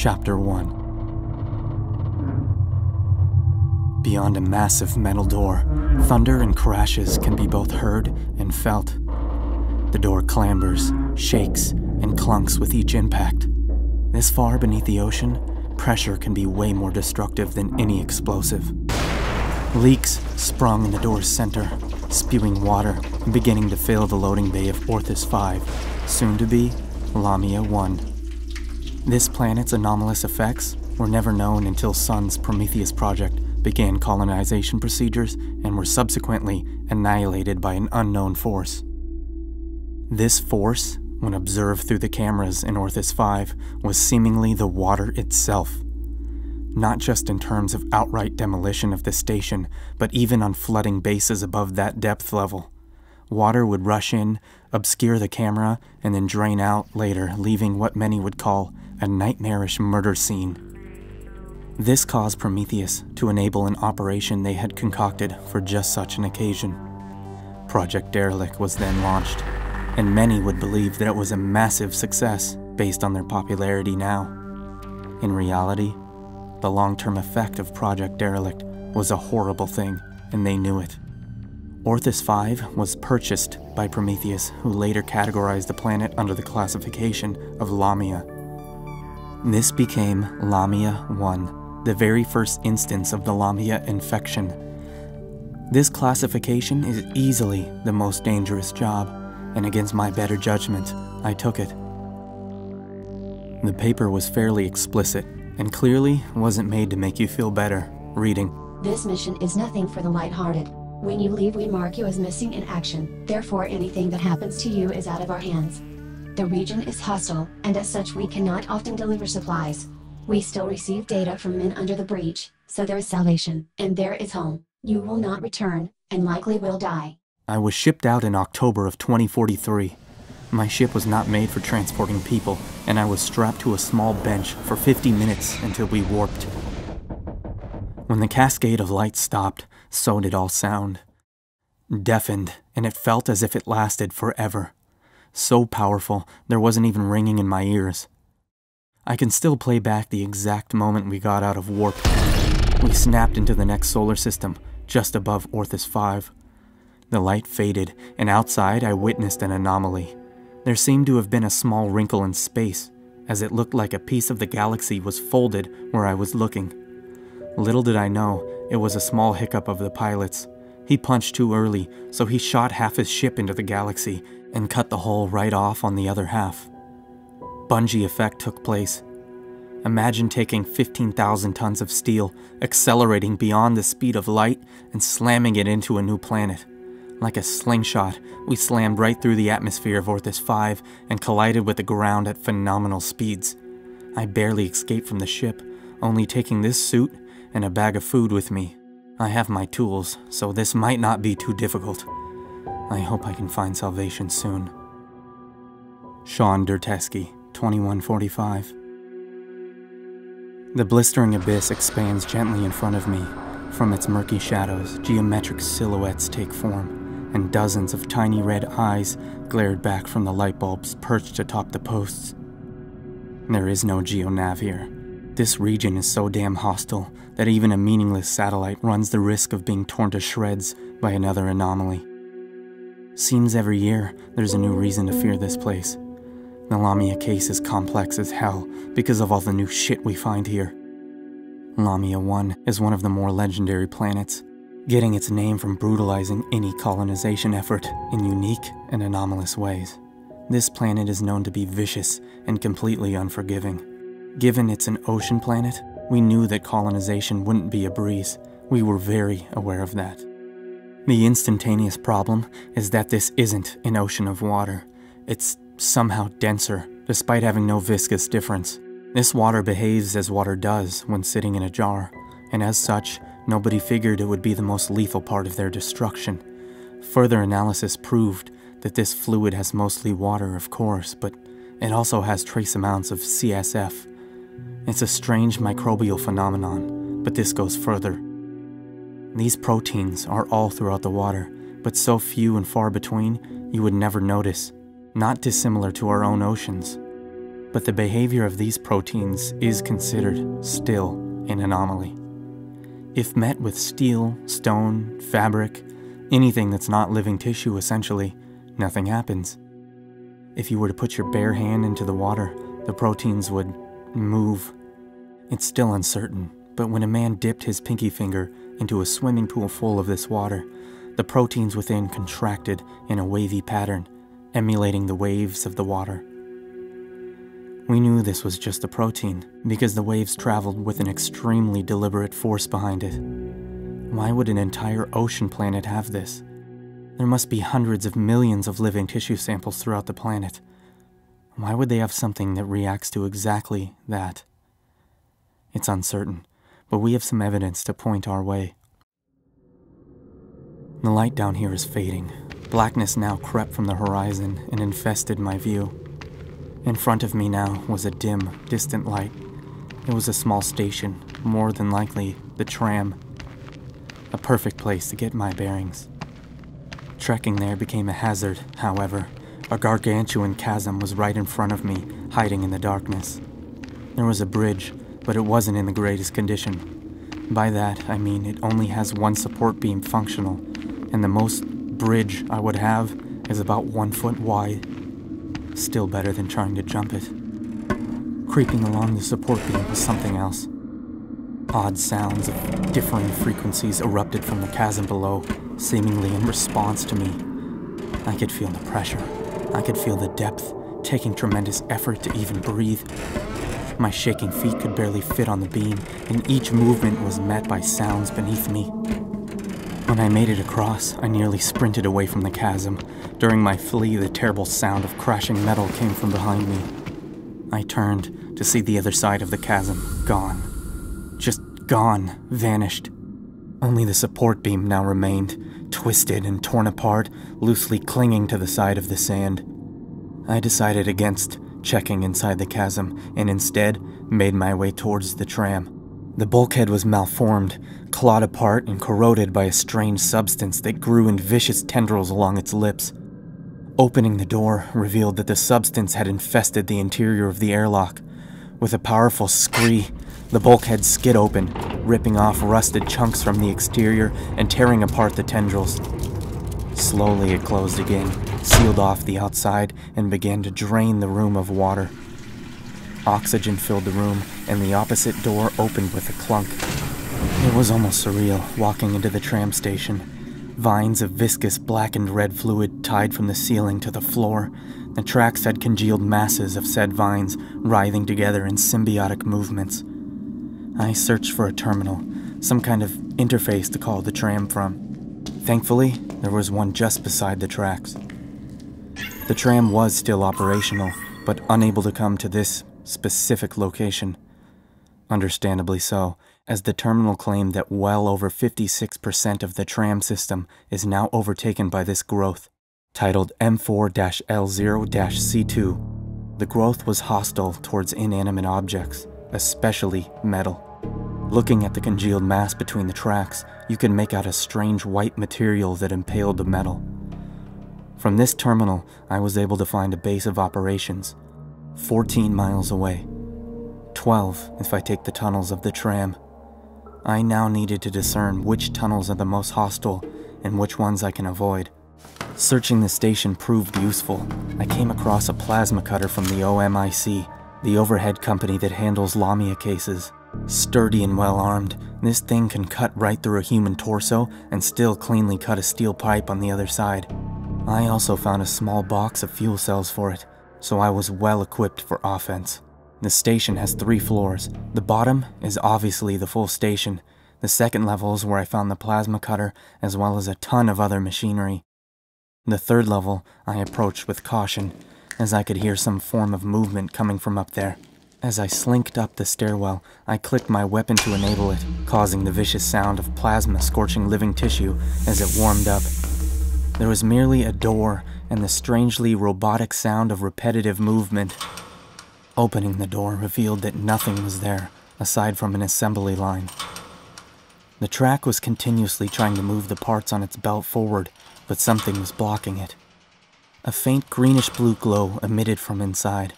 Chapter 1. Beyond a massive metal door, thunder and crashes can be both heard and felt. The door clambers, shakes, and clunks with each impact. This far beneath the ocean, pressure can be way more destructive than any explosive. Leaks sprung in the door's center, spewing water and beginning to fill the loading bay of Orthis 5, soon to be Lamia 1. This planet's anomalous effects were never known until Sun's Prometheus project began colonization procedures and were subsequently annihilated by an unknown force. This force, when observed through the cameras in Orthis 5, was seemingly the water itself. Not just in terms of outright demolition of the station, but even on flooding bases above that depth level. Water would rush in, obscure the camera, and then drain out later, leaving what many would call a nightmarish murder scene. This caused Prometheus to enable an operation they had concocted for just such an occasion. Project Derelict was then launched, and many would believe that it was a massive success based on their popularity now. In reality, the long-term effect of Project Derelict was a horrible thing, and they knew it. Orthis 5 was purchased by Prometheus, who later categorized the planet under the classification of Lamia. This became Lamia 1, the very first instance of the Lamia infection. This classification is easily the most dangerous job, and against my better judgment, I took it. The paper was fairly explicit, and clearly wasn't made to make you feel better, reading, "This mission is nothing for the lighthearted. When you leave, we mark you as missing in action, therefore anything that happens to you is out of our hands. The region is hostile, and as such we cannot often deliver supplies. We still receive data from men under the breach, so there is salvation, and there is home. You will not return, and likely will die." I was shipped out in October of 2043. My ship was not made for transporting people, and I was strapped to a small bench for 50 minutes until we warped. When the cascade of lights stopped, so did all sound. Deafened, and it felt as if it lasted forever. So powerful, there wasn't even ringing in my ears. I can still play back the exact moment we got out of warp. We snapped into the next solar system, just above Orthis 5. The light faded, and outside I witnessed an anomaly. There seemed to have been a small wrinkle in space, as it looked like a piece of the galaxy was folded where I was looking. Little did I know, it was a small hiccup of the pilot's. He punched too early, so he shot half his ship into the galaxy and cut the hole right off on the other half. Bungee effect took place. Imagine taking 15,000 tons of steel, accelerating beyond the speed of light, and slamming it into a new planet. Like a slingshot, we slammed right through the atmosphere of Orthis 5 and collided with the ground at phenomenal speeds. I barely escaped from the ship, only taking this suit and a bag of food with me. I have my tools, so this might not be too difficult. I hope I can find salvation soon. Sean Durteski, 2145. The blistering abyss expands gently in front of me. From its murky shadows, geometric silhouettes take form, and dozens of tiny red eyes glared back from the light bulbs perched atop the posts. There is no geonav here. This region is so damn hostile that even a meaningless satellite runs the risk of being torn to shreds by another anomaly. Seems every year there's a new reason to fear this place. The Lamia case is complex as hell because of all the new shit we find here. Lamia 1 is one of the more legendary planets, getting its name from brutalizing any colonization effort in unique and anomalous ways. This planet is known to be vicious and completely unforgiving. Given it's an ocean planet, we knew that colonization wouldn't be a breeze. We were very aware of that. The instantaneous problem is that this isn't an ocean of water. It's somehow denser, despite having no viscous difference. This water behaves as water does when sitting in a jar, and as such, nobody figured it would be the most lethal part of their destruction. Further analysis proved that this fluid has mostly water, of course, but it also has trace amounts of CSF. It's a strange microbial phenomenon, but this goes further. These proteins are all throughout the water, but so few and far between you would never notice, not dissimilar to our own oceans. But the behavior of these proteins is considered still an anomaly. If met with steel, stone, fabric, anything that's not living tissue essentially, nothing happens. If you were to put your bare hand into the water, the proteins would move. It's still uncertain, but when a man dipped his pinky finger into a swimming pool full of this water, the proteins within contracted in a wavy pattern, emulating the waves of the water. We knew this was just a protein because the waves traveled with an extremely deliberate force behind it. Why would an entire ocean planet have this? There must be hundreds of millions of living tissue samples throughout the planet. Why would they have something that reacts to exactly that? It's uncertain, but we have some evidence to point our way. The light down here is fading. Blackness now crept from the horizon and infested my view. In front of me now was a dim, distant light. It was a small station, more than likely the tram. A perfect place to get my bearings. Trekking there became a hazard, however. A gargantuan chasm was right in front of me, hiding in the darkness. There was a bridge, but it wasn't in the greatest condition. By that, I mean it only has one support beam functional, and the most bridge I would have is about 1 foot wide. Still better than trying to jump it. Creeping along the support beam was something else. Odd sounds of differing frequencies erupted from the chasm below, seemingly in response to me. I could feel the pressure. I could feel the depth, taking tremendous effort to even breathe. My shaking feet could barely fit on the beam, and each movement was met by sounds beneath me. When I made it across, I nearly sprinted away from the chasm. During my flee, the terrible sound of crashing metal came from behind me. I turned to see the other side of the chasm, gone. Just gone, vanished. Only the support beam now remained, twisted and torn apart, loosely clinging to the side of the sand. I decided against checking inside the chasm, and instead made my way towards the tram. The bulkhead was malformed, clawed apart and corroded by a strange substance that grew in vicious tendrils along its lips. Opening the door revealed that the substance had infested the interior of the airlock. With a powerful scree, the bulkhead skid open, ripping off rusted chunks from the exterior and tearing apart the tendrils. Slowly it closed again, sealed off the outside, and began to drain the room of water. Oxygen filled the room, and the opposite door opened with a clunk. It was almost surreal, walking into the tram station. Vines of viscous black and red fluid tied from the ceiling to the floor. The tracks had congealed masses of said vines, writhing together in symbiotic movements. I searched for a terminal, some kind of interface to call the tram from. Thankfully, there was one just beside the tracks. The tram was still operational, but unable to come to this specific location. Understandably so, as the terminal claimed that well over 56% of the tram system is now overtaken by this growth. Titled M4-L0-C2, the growth was hostile towards inanimate objects, especially metal. Looking at the congealed mass between the tracks, you could make out a strange white material that impaled the metal. From this terminal, I was able to find a base of operations, 14 miles away. 12 if I take the tunnels of the tram. I now needed to discern which tunnels are the most hostile and which ones I can avoid. Searching the station proved useful. I came across a plasma cutter from the OMIC, the overhead company that handles Lamia cases. Sturdy and well-armed, this thing can cut right through a human torso and still cleanly cut a steel pipe on the other side. I also found a small box of fuel cells for it, so I was well equipped for offense. The station has 3 floors. The bottom is obviously the full station. The second level is where I found the plasma cutter, as well as a ton of other machinery. The third level I approached with caution, as I could hear some form of movement coming from up there. As I slinked up the stairwell, I clicked my weapon to enable it, causing the vicious sound of plasma scorching living tissue as it warmed up. There was merely a door and the strangely robotic sound of repetitive movement. Opening the door revealed that nothing was there, aside from an assembly line. The track was continuously trying to move the parts on its belt forward, but something was blocking it. A faint greenish-blue glow emitted from inside.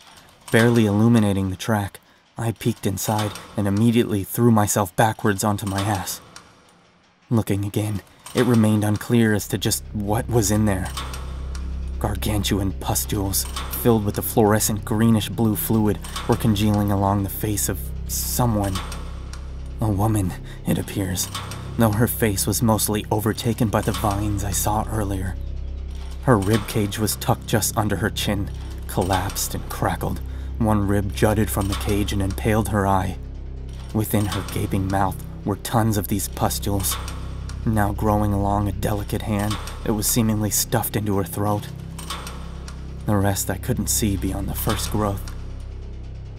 barely illuminating the track. I peeked inside and immediately threw myself backwards onto my ass. Looking again, it remained unclear as to just what was in there. Gargantuan pustules, filled with a fluorescent greenish-blue fluid, were congealing along the face of someone. A woman, it appears, though her face was mostly overtaken by the vines I saw earlier. Her ribcage was tucked just under her chin, collapsed and crackled. One rib jutted from the cage and impaled her eye. Within her gaping mouth were tons of these pustules, now growing along a delicate hand that was seemingly stuffed into her throat. The rest I couldn't see beyond the first growth.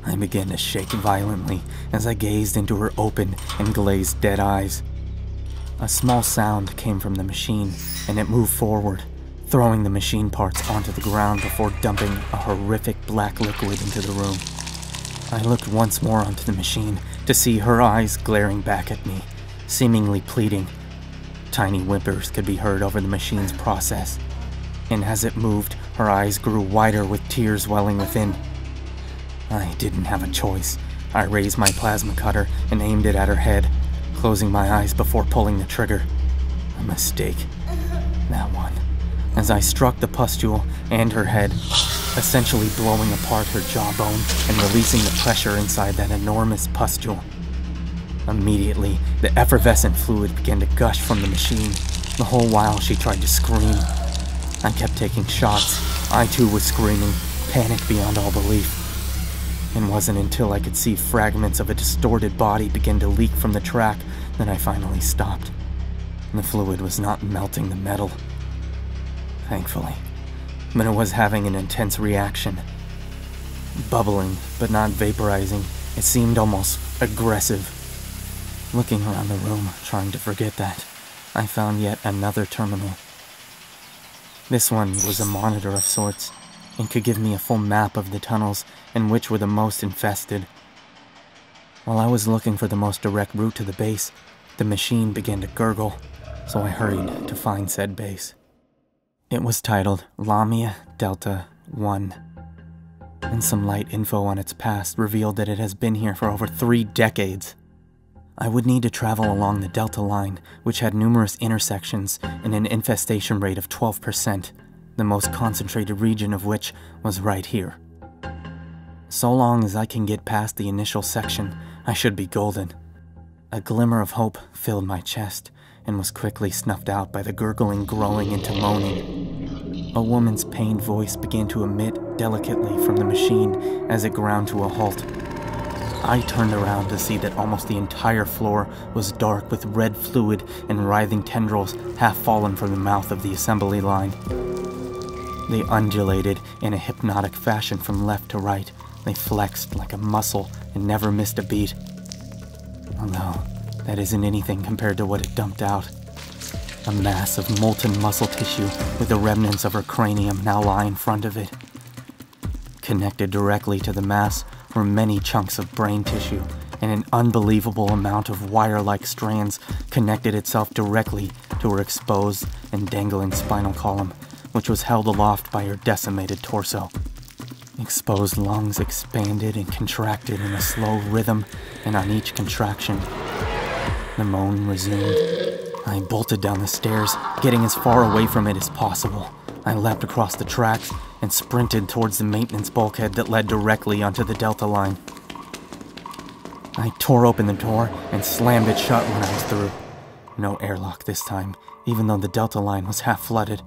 I began to shake violently as I gazed into her open and glazed dead eyes. A small sound came from the machine, and it moved forward, throwing the machine parts onto the ground before dumping a horrific black liquid into the room. I looked once more onto the machine to see her eyes glaring back at me, seemingly pleading. Tiny whimpers could be heard over the machine's process, and as it moved, her eyes grew wider with tears welling within. I didn't have a choice. I raised my plasma cutter and aimed it at her head, closing my eyes before pulling the trigger. A mistake. That one. As I struck the pustule and her head, essentially blowing apart her jawbone and releasing the pressure inside that enormous pustule. Immediately, the effervescent fluid began to gush from the machine, the whole while she tried to scream. I kept taking shots. I too was screaming, panicked beyond all belief. It wasn't until I could see fragments of a distorted body begin to leak from the track that I finally stopped. The fluid was not melting the metal, thankfully, but it was having an intense reaction. Bubbling, but not vaporizing, it seemed almost aggressive. Looking around the room, trying to forget that, I found yet another terminal. This one was a monitor of sorts, and could give me a full map of the tunnels and which were the most infested. While I was looking for the most direct route to the base, the machine began to gurgle, so I hurried to find said base. It was titled Lamia Delta 1, and some light info on its past revealed that it has been here for over 3 decades. I would need to travel along the Delta Line, which had numerous intersections and an infestation rate of 12%, the most concentrated region of which was right here. So long as I can get past the initial section, I should be golden. A glimmer of hope filled my chest and was quickly snuffed out by the gurgling growing into moaning. A woman's pained voice began to emit delicately from the machine as it ground to a halt. I turned around to see that almost the entire floor was dark with red fluid and writhing tendrils half fallen from the mouth of the assembly line. They undulated in a hypnotic fashion from left to right. They flexed like a muscle and never missed a beat. Although, that isn't anything compared to what it dumped out. A mass of molten muscle tissue with the remnants of her cranium now lie in front of it. Connected directly to the mass were many chunks of brain tissue, and an unbelievable amount of wire-like strands connected itself directly to her exposed and dangling spinal column, which was held aloft by her decimated torso. Exposed lungs expanded and contracted in a slow rhythm, and on each contraction, the moan resumed. I bolted down the stairs, getting as far away from it as possible. I leapt across the tracks and sprinted towards the maintenance bulkhead that led directly onto the Delta Line. I tore open the door and slammed it shut when I was through. No airlock this time, even though the Delta Line was half flooded.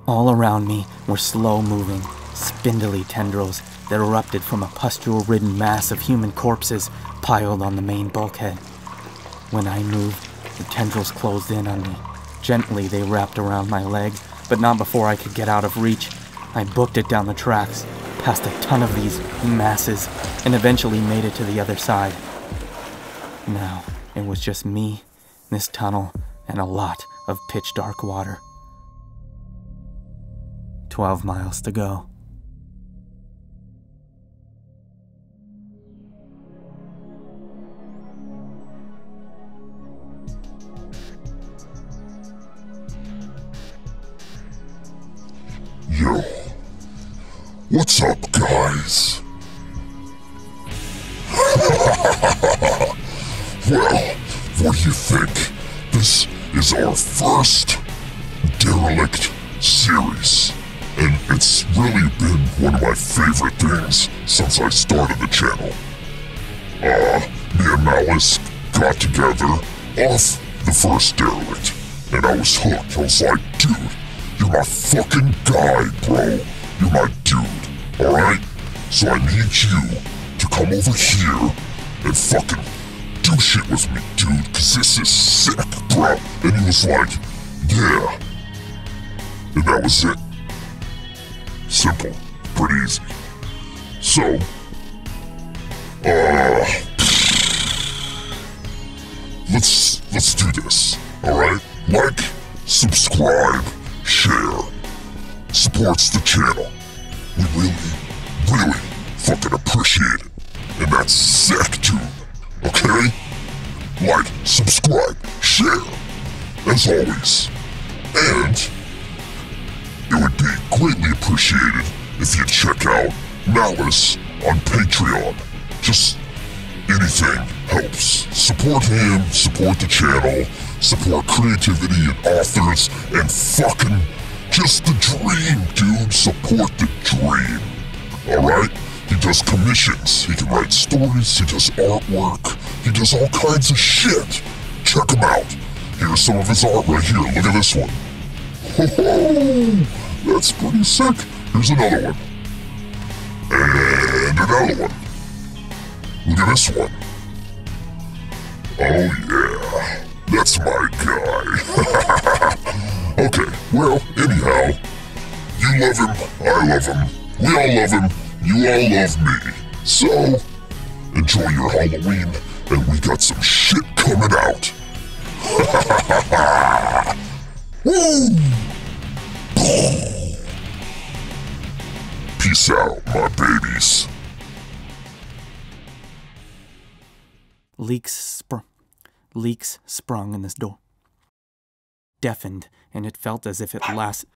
All around me were slow-moving, spindly tendrils that erupted from a pustule-ridden mass of human corpses piled on the main bulkhead. When I moved, the tendrils closed in on me. Gently, they wrapped around my leg, but not before I could get out of reach. I booked it down the tracks, past a ton of these masses, and eventually made it to the other side. Now, it was just me, this tunnel, and a lot of pitch-dark water. 12 miles to go. What's up, guys? Well, what do you think? This is our first Derelict series, and it's really been one of my favorite things since I started the channel. Me and Malice got together off the first Derelict, and I was hooked. I was like, dude, you're my fucking guy, bro. You're my dude, alright? So I need you to come over here and fucking do shit with me, dude, cause this is sick, bro. And he was like, yeah. And that was it. Simple. Pretty easy. So, let's do this, alright? Like, subscribe, share, supports the channel. We really fucking appreciate it. And that's sick, dude. Okay? Like, subscribe, share, as always. And it would be greatly appreciated if you check out Malice on Patreon. Just anything helps. Support him, support the channel, support creativity and authors, and fucking just the dream, dude. Support the dream. Alright? He does commissions, he can write stories, he does artwork, he does all kinds of shit. Check him out. Here's some of his art right here. Look at this one. Ho-ho! That's pretty sick. Here's another one. And another one. Look at this one. Oh yeah. That's my guy. Okay, well, anyhow. You love him, I love him, we all love him, you all love me. So, enjoy your Halloween, and we got some shit coming out. Woo! Peace out, my babies. Leaks sprung in this door. Deafened, and it felt as if it